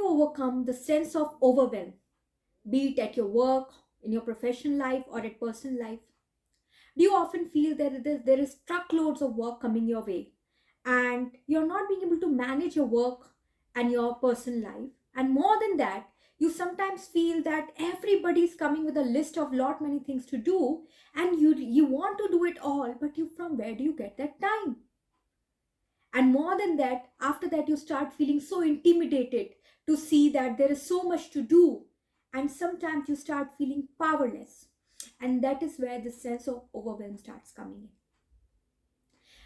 overcome the sense of overwhelm, be it at your work, in your professional life, or at personal life? Do you often feel that there is truckloads of work coming your way and you're not being able to manage your work and your personal life? And more than that, you sometimes feel that everybody's coming with a list of lot many things to do, and you want to do it all, but you from where do you get that time? And more than that, after that, you start feeling so intimidated to see that there is so much to do. And sometimes you start feeling powerless. And that is where the sense of overwhelm starts coming in.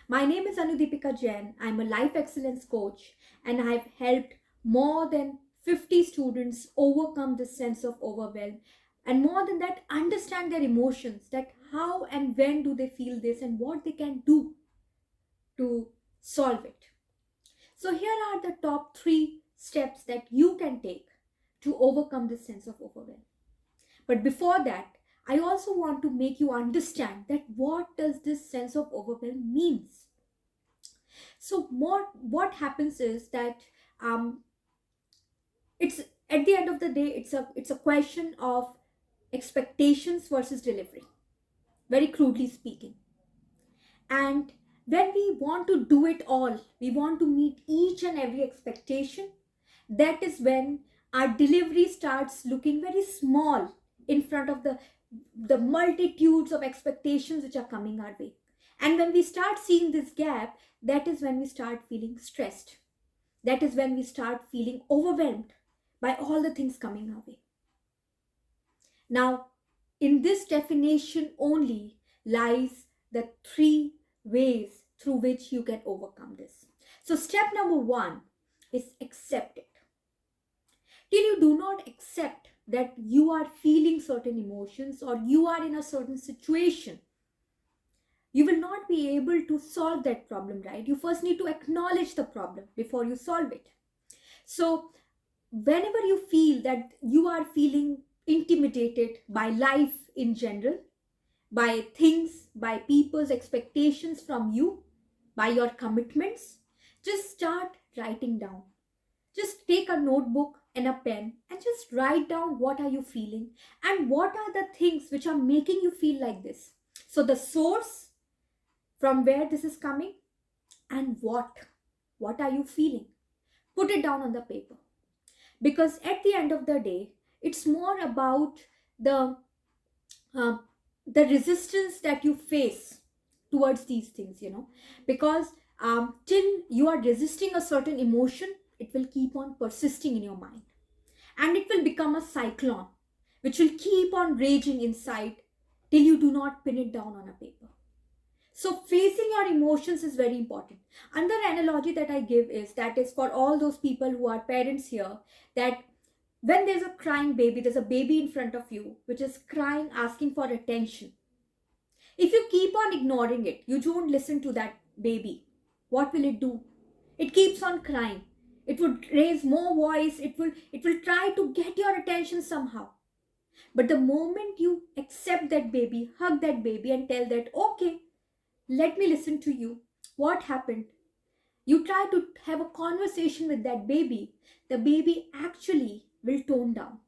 My name is Anudipika Jain. I'm a life excellence coach, and I've helped more than 50 students overcome this sense of overwhelm. And more than that, understand their emotions, that how and when do they feel this and what they can do to solve it. So here are the top 3 steps that you can take to overcome this sense of overwhelm. But before that, I also want to make you understand that what does this sense of overwhelm means. So what happens is that it's at the end of the day, it's a question of expectations versus delivery, very crudely speaking. And when we want to do it all, we want to meet each and every expectation, that is when our delivery starts looking very small in front of the multitudes of expectations which are coming our way. And when we start seeing this gap, that is when we start feeling stressed. That is when we start feeling overwhelmed by all the things coming our way. Now, in this definition only lies the 3 ways through which you can overcome this. So step number 1 is accept it. Till you do not accept that you are feeling certain emotions or you are in a certain situation, you will not be able to solve that problem, right? You first need to acknowledge the problem before you solve it. So whenever you feel that you are feeling intimidated by life in general, by things, by people's expectations from you, by your commitments, just start writing down. Just take a notebook and a pen and just write down what are you feeling and what are the things which are making you feel like this. So the source from where this is coming and what are you feeling? Put it down on the paper. Because at the end of the day, it's more about the uh, the resistance that you face towards these things, because till you are resisting a certain emotion, it will keep on persisting in your mind, and it will become a cyclone which will keep on raging inside till you do not pin it down on a paper. So facing your emotions is very important. Another analogy that I give is for all those people who are parents here, that when there's a crying baby, there's a baby in front of you which is crying, asking for attention. If you keep on ignoring it, you don't listen to that baby, what will it do? It keeps on crying. It would raise more voice. It will try to get your attention somehow. But the moment you accept that baby, hug that baby and tell that, okay, let me listen to you. What happened? You try to have a conversation with that baby. The baby actually will tone down.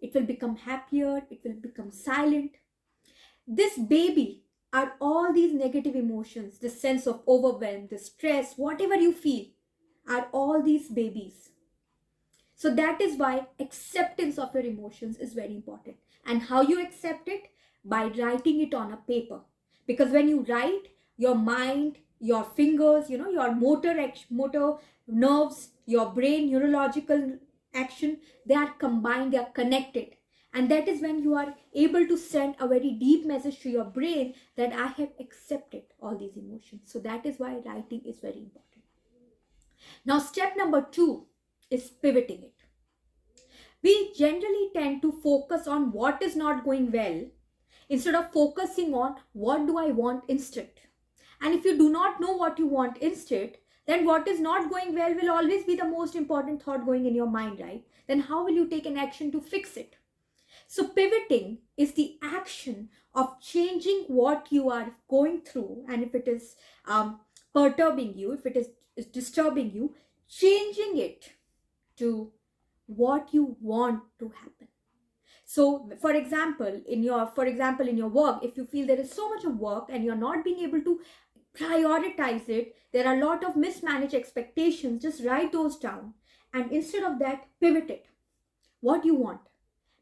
It will become happier. It will become silent. This baby are all these negative emotions, the sense of overwhelm, the stress, whatever you feel, are all these babies. So that is why acceptance of your emotions is very important. And how you accept it? By writing it on a paper. Because when you write, your mind, your fingers, your motor nerves, your brain, neurological action, they are combined, they are connected. And that is when you are able to send a very deep message to your brain that I have accepted all these emotions. So that is why writing is very important. Now, step number 2 is pivoting it. We generally tend to focus on what is not going well instead of focusing on what do I want instead. And if you do not know what you want instead, then what is not going well will always be the most important thought going in your mind, right? Then how will you take an action to fix it? So pivoting is the action of changing what you are going through, and if it is perturbing you, if it is disturbing you, changing it to what you want to happen. So for example in your work, if you feel there is so much of work and you're not being able to prioritize it, there are a lot of mismanaged expectations, just write those down, and instead of that, pivot it. What you want?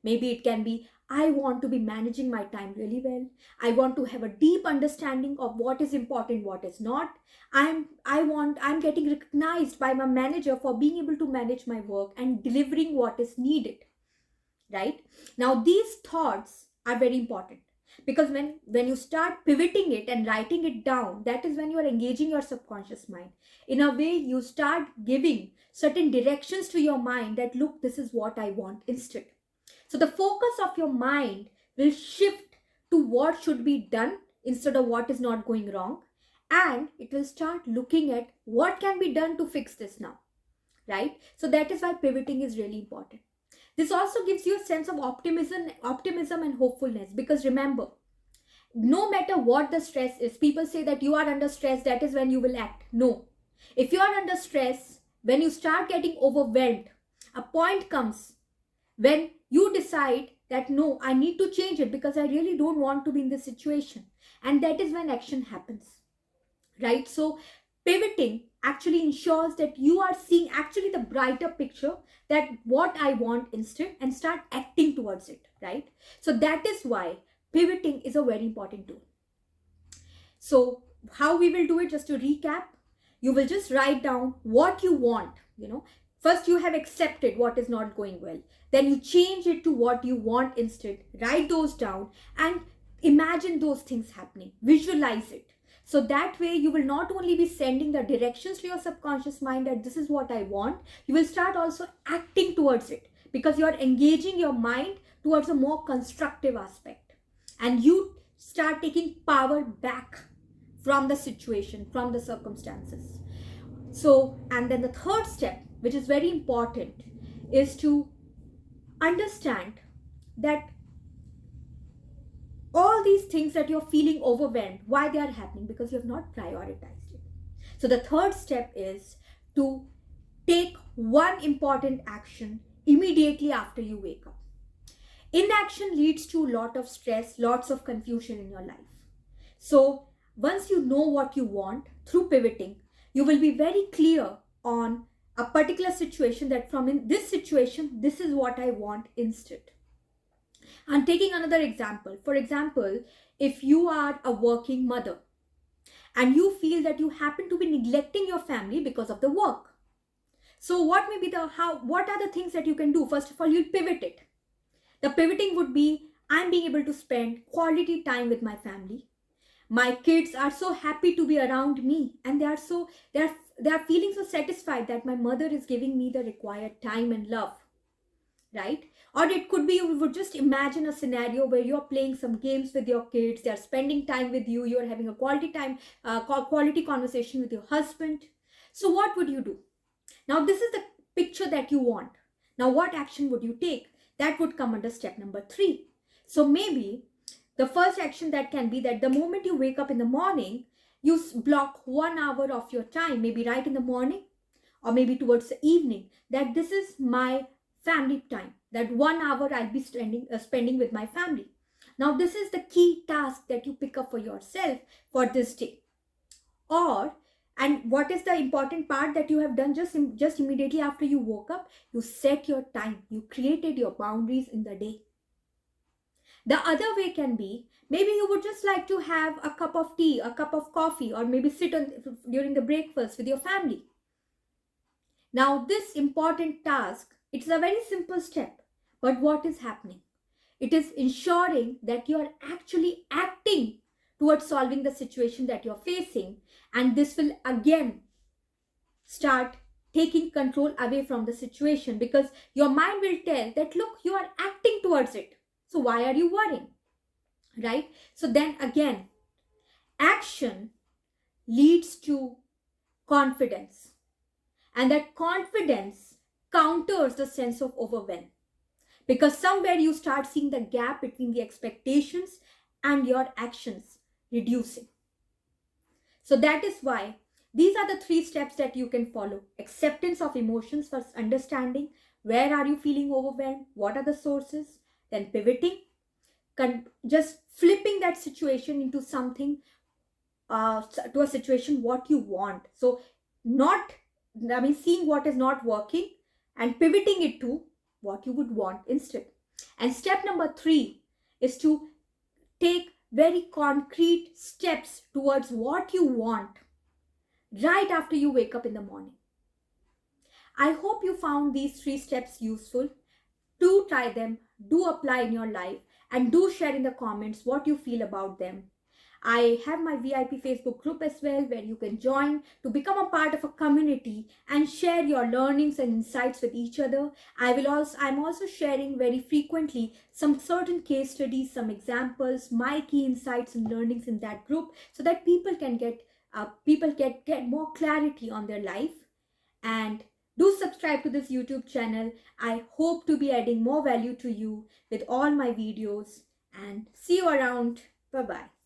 Maybe it can be, I want to be managing my time really well. I want to have a deep understanding of what is important, what is not. I'm getting recognized by my manager for being able to manage my work and delivering what is needed. Right? Now these thoughts are very important, because when you start pivoting it and writing it down, that is when you are engaging your subconscious mind. In a way, you start giving certain directions to your mind that, look, this is what I want instead. So the focus of your mind will shift to what should be done instead of what is not going wrong, and it will start looking at what can be done to fix this now. Right? So that is why pivoting is really important. This also gives you a sense of optimism and hopefulness, because remember, no matter what the stress is, people say that you are under stress, that is when you will act. No. If you are under stress, when you start getting overwhelmed, a point comes when you decide that, no, I need to change it because I really don't want to be in this situation. And that is when action happens. Right? So pivoting actually ensures that you are seeing actually the brighter picture, that what I want instead, and start acting towards it. Right? So that is why pivoting is a very important tool. So how we will do it, just to recap, you will just write down what you want. First you have accepted what is not going well, then you change it to what you want instead, write those down, and imagine those things happening, visualize it. So that way you will not only be sending the directions to your subconscious mind that this is what I want, you will start also acting towards it, because you are engaging your mind towards a more constructive aspect, and you start taking power back from the situation, from the circumstances. So, and then the third step, which is very important, is to understand that all these things that you're feeling overwhelmed, why they are happening? Because you have not prioritized it. So the third step is to take one important action immediately after you wake up. Inaction leads to a lot of stress, lots of confusion in your life. So once you know what you want through pivoting, you will be very clear on a particular situation, that from in this situation, this is what I want instead. I'm taking another example. For example, if you are a working mother and you feel that you happen to be neglecting your family because of the work. So what are the things that you can do? First of all, you'll pivot it. The pivoting would be, I'm being able to spend quality time with my family. My kids are so happy to be around me, and they are feeling so satisfied that my mother is giving me the required time and love. Right? Or it could be, you would just imagine a scenario where you're playing some games with your kids, they're spending time with you, you're having a quality time, quality conversation with your husband. So what would you do? Now this is the picture that you want. Now what action would you take? That would come under step number 3. So maybe the first action that can be that the moment you wake up in the morning, you block 1 hour of your time, maybe right in the morning or maybe towards the evening, that this is my family time, that 1 hour I'll be spending with my family. Now this is the key task that you pick up for yourself for this day. And what is the important part that you have done just immediately after you woke up? You set your time, you created your boundaries in the day. The other way can be, maybe you would just like to have a cup of tea, a cup of coffee, or maybe sit during the breakfast with your family. Now this important task, it's a very simple step, but what is happening? It is ensuring that you are actually acting towards solving the situation that you're facing, and this will again start taking control away from the situation, because your mind will tell that, look, you are acting towards it, so why are you worrying? Right? So then again, action leads to confidence. And that confidence counters the sense of overwhelm, because somewhere you start seeing the gap between the expectations and your actions reducing. So that is why these are the 3 steps that you can follow. Acceptance of emotions, first understanding Where are you feeling overwhelmed? What are the sources? Then pivoting, just flipping that situation into something, to a situation what you want. So, not, I mean, seeing what is not working and pivoting it to what you would want instead. And step number 3 is to take very concrete steps towards what you want right after you wake up in the morning. I hope you found these 3 steps useful. Do try them, do apply in your life, and do share in the comments what you feel about them. I have my VIP Facebook group as well, where you can join to become a part of a community and share your learnings and insights with each other. I'm also sharing very frequently some certain case studies, some examples, my key insights and learnings in that group, so that people get more clarity on their life. And do subscribe to this YouTube channel. I hope to be adding more value to you with all my videos, and see you around. Bye bye.